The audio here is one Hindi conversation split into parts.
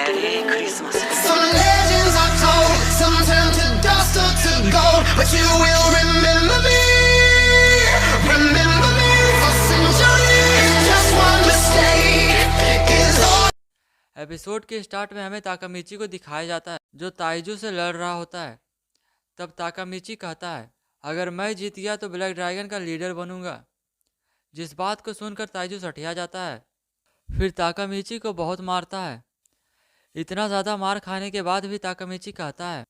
Merry Christmas. Some legends are told, some turn to dust or to gold, but you will remember me. Remember me for centuries. Just one mistake is all. Episode के स्टार्ट में हमें ताकामिची को दिखाया जाता है जो ताइजू से लड़ रहा होता है। तब ताकामिची कहता है, अगर मैं जीत गया तो ब्लैक ड्रैगन का लीडर बनूंगा। जिस बात को सुनकर ताइजू सठिया जाता है। फिर ताकामिची को बहुत मारता है। इतना ज़्यादा मार खाने के बाद भी ताकामिची कहता है,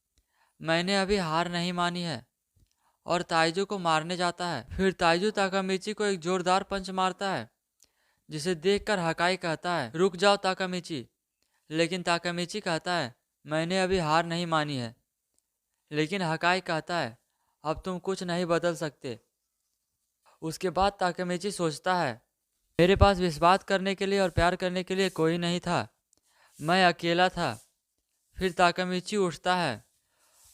मैंने अभी हार नहीं मानी है, और ताइजू को मारने जाता है। फिर ताइजू ताकामिची को एक जोरदार पंच मारता है, जिसे देखकर हकाई कहता है, रुक जाओ ताकामिची। लेकिन ताकामिची कहता है, मैंने अभी हार नहीं मानी है। लेकिन हकाई कहता है, अब तुम कुछ नहीं बदल सकते। उसके बाद ताकामिची सोचता है, मेरे पास विश्वास करने के लिए और प्यार करने के लिए कोई नहीं था, मैं अकेला था। फिर ताकामिची उठता है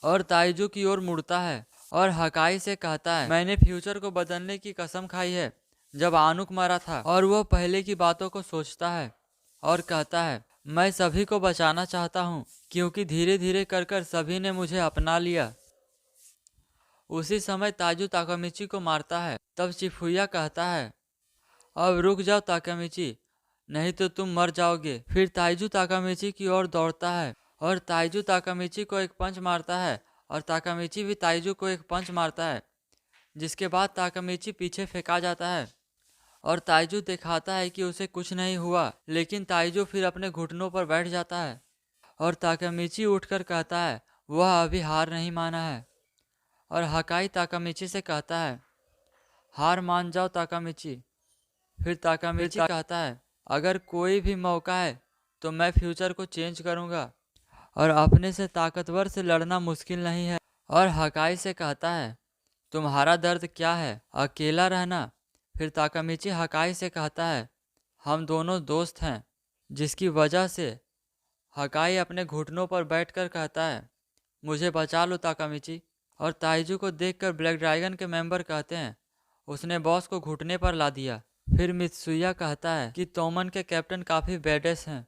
और ताइजू की ओर मुड़ता है और हकाई से कहता है, मैंने फ्यूचर को बदलने की कसम खाई है जब आनुक मरा था। और वह पहले की बातों को सोचता है और कहता है, मैं सभी को बचाना चाहता हूँ, क्योंकि धीरे धीरे कर कर सभी ने मुझे अपना लिया। उसी समय ताइजू ताकामिची को मारता है। तब चिफुया कहता है, अब रुक जाओ ताकामिची, नहीं तो तुम मर जाओगे। फिर ताइजू ताकामिची की ओर दौड़ता है और ताइजू ताकामिची को एक पंच मारता है और ताकामिची भी ताइजू को एक पंच मारता है, जिसके बाद ताकामिची पीछे फेंका जाता है और ताइजू दिखाता है कि उसे कुछ नहीं हुआ। लेकिन ताइजू फिर अपने घुटनों पर बैठ जाता है और ताकामिची उठकर कहता है, वह अभी हार नहीं माना है। और हकाई ताकामिची से कहता है, हार मान जाओ ताकामिची। फिर ताकामिची कहता है, अगर कोई भी मौका है तो मैं फ्यूचर को चेंज करूंगा, और अपने से ताकतवर से लड़ना मुश्किल नहीं है। और हकाई से कहता है, तुम्हारा दर्द क्या है, अकेला रहना। फिर ताकामिची हकाई से कहता है, हम दोनों दोस्त हैं, जिसकी वजह से हकाई अपने घुटनों पर बैठकर कहता है, मुझे बचा लो ताकामिची। और ताइजू को देखकर ब्लैक ड्रैगन के मेंबर कहते हैं, उसने बॉस को घुटने पर ला दिया। फिर मित्सुया कहता है कि तोमन के कैप्टन काफ़ी बेडेस हैं।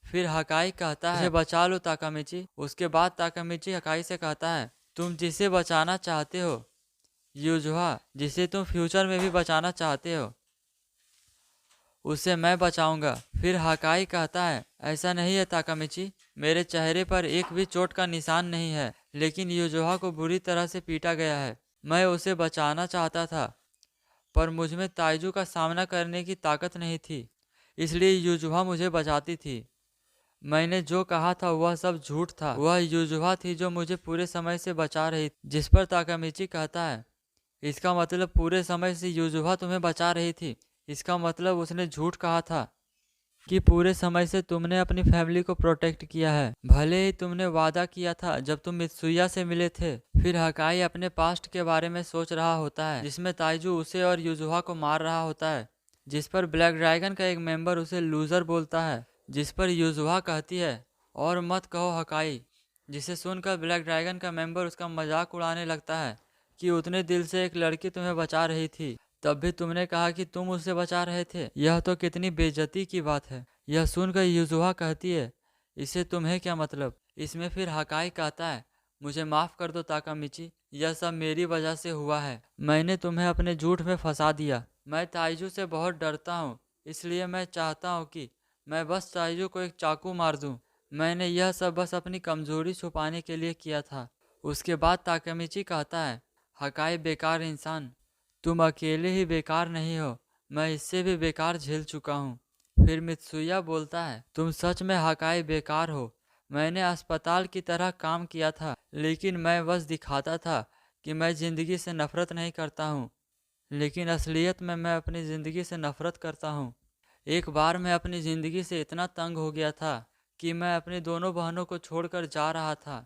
फिर हकाई कहता है, मुझे बचा लो ताकामिची। उसके बाद ताकामिची हकाई से कहता है, तुम जिसे बचाना चाहते हो, यूजुहा जिसे तुम फ्यूचर में भी बचाना चाहते हो, उसे मैं बचाऊंगा। फिर हकाई कहता है, ऐसा नहीं है ताकामिची, मेरे चेहरे पर एक भी चोट का निशान नहीं है, लेकिन यूजुहा को बुरी तरह से पीटा गया है। मैं उसे बचाना चाहता था, पर मुझ में ताइजू का सामना करने की ताकत नहीं थी, इसलिए यूजुहा मुझे बचाती थी। मैंने जो कहा था वह सब झूठ था, वह यूजुहा थी जो मुझे पूरे समय से बचा रही थी। जिस पर ताकामिची कहता है, इसका मतलब पूरे समय से यूजुहा तुम्हें बचा रही थी, इसका मतलब उसने झूठ कहा था कि पूरे समय से तुमने अपनी फैमिली को प्रोटेक्ट किया है, भले ही तुमने वादा किया था जब तुम मित्सुया से मिले थे। फिर हकाई अपने पास्ट के बारे में सोच रहा होता है, जिसमें ताइजू उसे और यूजुहा को मार रहा होता है, जिस पर ब्लैक ड्रैगन का एक मेंबर उसे लूजर बोलता है, जिस पर यूजुहा कहती है, और मत कहो हकाई, जिसे सुनकर ब्लैक ड्रैगन का मेंबर उसका मजाक उड़ाने लगता है कि उतने दिल से एक लड़की तुम्हें बचा रही थी, तब भी तुमने कहा कि तुम उसे बचा रहे थे, यह तो कितनी बेइज्जती की बात है। यह सुनकर यूजुहा कहती है, इससे तुम्हें क्या मतलब। इसमें फिर हकाई कहता है, मुझे माफ़ कर दो ताकामिची, यह सब मेरी वजह से हुआ है, मैंने तुम्हें अपने झूठ में फंसा दिया। मैं ताइजू से बहुत डरता हूँ, इसलिए मैं चाहता हूँ कि मैं बस ताइजू को एक चाकू मार दूँ। मैंने यह सब बस अपनी कमजोरी छुपाने के लिए किया था। उसके बाद ताकामिची कहता है, हकाई बेकार इंसान, तुम अकेले ही बेकार नहीं हो, मैं इससे भी बेकार झेल चुका हूँ। फिर मित्सुया बोलता है, तुम सच में हकाई बेकार हो, मैंने अस्पताल की तरह काम किया था, लेकिन मैं बस दिखाता था कि मैं ज़िंदगी से नफरत नहीं करता हूँ, लेकिन असलियत में मैं अपनी ज़िंदगी से नफरत करता हूँ। एक बार मैं अपनी ज़िंदगी से इतना तंग हो गया था कि मैं अपनी दोनों बहनों को छोड़कर जा रहा था।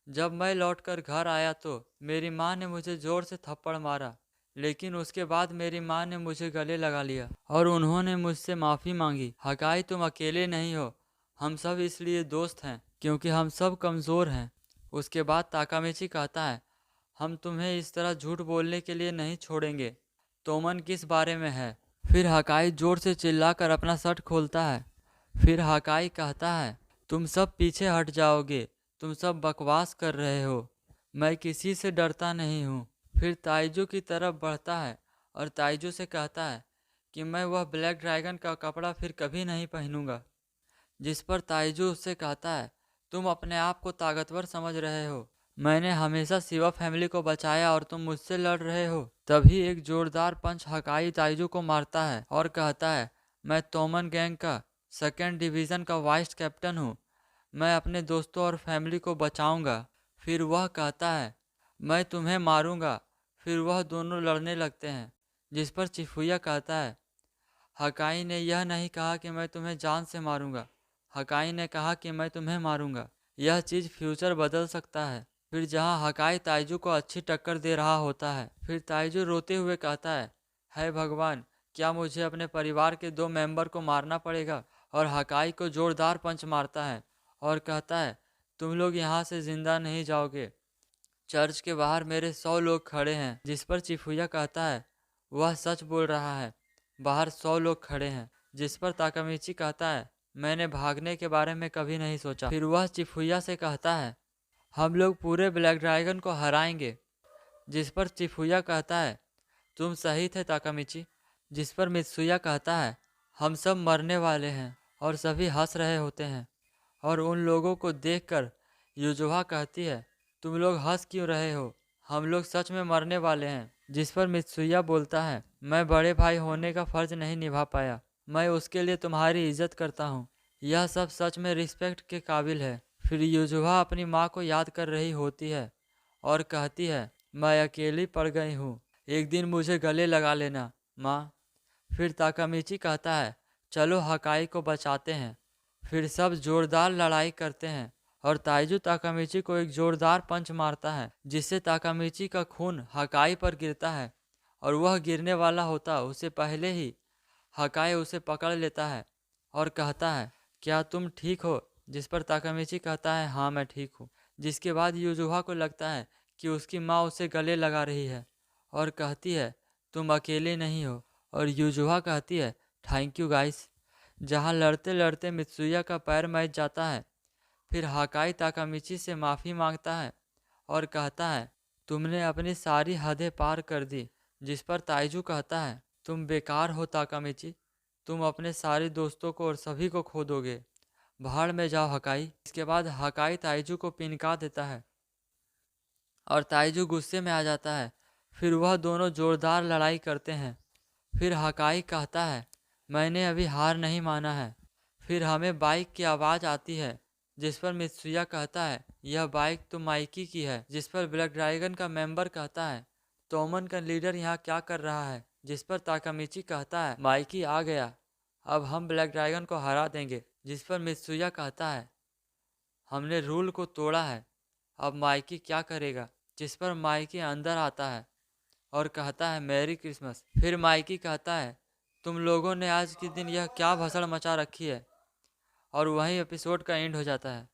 जब मैं लौटकर घर आया तो मेरी माँ ने मुझे ज़ोर से थप्पड़ मारा, लेकिन उसके बाद मेरी माँ ने मुझे गले लगा लिया और उन्होंने मुझसे माफ़ी मांगी। हकाई तुम अकेले नहीं हो, हम सब इसलिए दोस्त हैं क्योंकि हम सब कमज़ोर हैं। उसके बाद ताकामिची कहता है, हम तुम्हें इस तरह झूठ बोलने के लिए नहीं छोड़ेंगे। तोमन किस बारे में है। फिर हकाई जोर से चिल्लाकर अपना शर्ट खोलता है। फिर हकाई कहता है, तुम सब पीछे हट जाओगे, तुम सब बकवास कर रहे हो, मैं किसी से डरता नहीं हूँ। फिर ताइजू की तरफ बढ़ता है और ताइजू से कहता है कि मैं वह ब्लैक ड्रैगन का कपड़ा फिर कभी नहीं पहनूंगा। जिस पर ताइजू उससे कहता है, तुम अपने आप को ताकतवर समझ रहे हो, मैंने हमेशा शिवा फैमिली को बचाया और तुम मुझसे लड़ रहे हो। तभी एक जोरदार पंच हकाई ताइजू को मारता है और कहता है, मैं तोमन गैंग का 2nd डिवीज़न का वाइस कैप्टन हूँ, मैं अपने दोस्तों और फैमिली को बचाऊंगा। फिर वह कहता है, मैं तुम्हें मारूंगा। फिर वह दोनों लड़ने लगते हैं, जिस पर चिफुया कहता है, हकाई ने यह नहीं कहा कि मैं तुम्हें जान से मारूंगा, हकाई ने कहा कि मैं तुम्हें मारूंगा। यह चीज़ फ्यूचर बदल सकता है। फिर जहां हकाई ताइजू को अच्छी टक्कर दे रहा होता है, फिर ताइजू रोते हुए कहता है, हे भगवान, क्या मुझे अपने परिवार के 2 मेंबर को मारना पड़ेगा। और हकाई को जोरदार पंच मारता है और कहता है, तुम लोग यहाँ से जिंदा नहीं जाओगे। चर्च के बाहर मेरे 100 लोग खड़े हैं। जिस पर चिफुया कहता है, वह सच बोल रहा है, बाहर 100 लोग खड़े हैं। जिस पर ताकामिची कहता है, मैंने भागने के बारे में कभी नहीं सोचा। फिर वह चिफुया से कहता है, हम लोग पूरे ब्लैक ड्रैगन को हराएंगे। जिस पर चिफुया कहता है, तुम सही थे ताकामिची। जिस पर मित्सुया कहता है, हम सब मरने वाले हैं। और सभी हंस रहे होते हैं। और उन लोगों को देखकर युजुहा कहती है, तुम लोग हंस क्यों रहे हो, हम लोग सच में मरने वाले हैं। जिस पर मित्सुया बोलता है, मैं बड़े भाई होने का फर्ज नहीं निभा पाया, मैं उसके लिए तुम्हारी इज्जत करता हूँ, यह सब सच में रिस्पेक्ट के काबिल है। फिर युजुहा अपनी माँ को याद कर रही होती है और कहती है, मैं अकेली पड़ गई हूँ, एक दिन मुझे गले लगा लेना माँ। फिर ताकामिची कहता है, चलो हकाई को बचाते हैं। फिर सब जोरदार लड़ाई करते हैं और ताइजू ताकामिची को एक जोरदार पंच मारता है, जिससे ताकामिची का खून हकाई पर गिरता है और वह गिरने वाला होता उससे पहले ही हकाई उसे पकड़ लेता है और कहता है, क्या तुम ठीक हो। जिस पर ताकामिची कहता है, हाँ मैं ठीक हूँ। जिसके बाद युजुहा को लगता है कि उसकी माँ उसे गले लगा रही है और कहती है, तुम अकेले नहीं हो। और युजुहा कहती है, थैंक यू गाइस। जहाँ लड़ते लड़ते मित्सुया का पैर मैच जाता है। फिर हकाई ताकामिची से माफ़ी मांगता है और कहता है, तुमने अपनी सारी हदें पार कर दी। जिस पर ताइजू कहता है, तुम बेकार हो ताकामिची, तुम अपने सारे दोस्तों को और सभी को खो दोगे, भाड़ में जाओ हकाई। इसके बाद हकाई ताइजू को पिनका देता है और ताइजू गुस्से में आ जाता है। फिर वह दोनों जोरदार लड़ाई करते हैं। फिर हकाई कहता है, मैंने अभी हार नहीं माना है। फिर हमें बाइक की आवाज़ आती है, जिस पर मित्सुया कहता है, यह बाइक तो माइकी की है। जिस पर ब्लैक ड्रैगन का मेंबर कहता है, तोमन का लीडर यहाँ क्या कर रहा है। जिस पर ताकामिची कहता है, माइकी आ गया, अब हम ब्लैक ड्रैगन को हरा देंगे। जिस पर मित्सुया कहता है, हमने रूल को तोड़ा है, अब माइकी क्या करेगा। जिस पर माइकी अंदर आता है और कहता है, मैरी क्रिसमस। फिर माइकी कहता है, तुम लोगों ने आज के दिन यह क्या भसड़ मचा रखी है। और वहीं एपिसोड का एंड हो जाता है।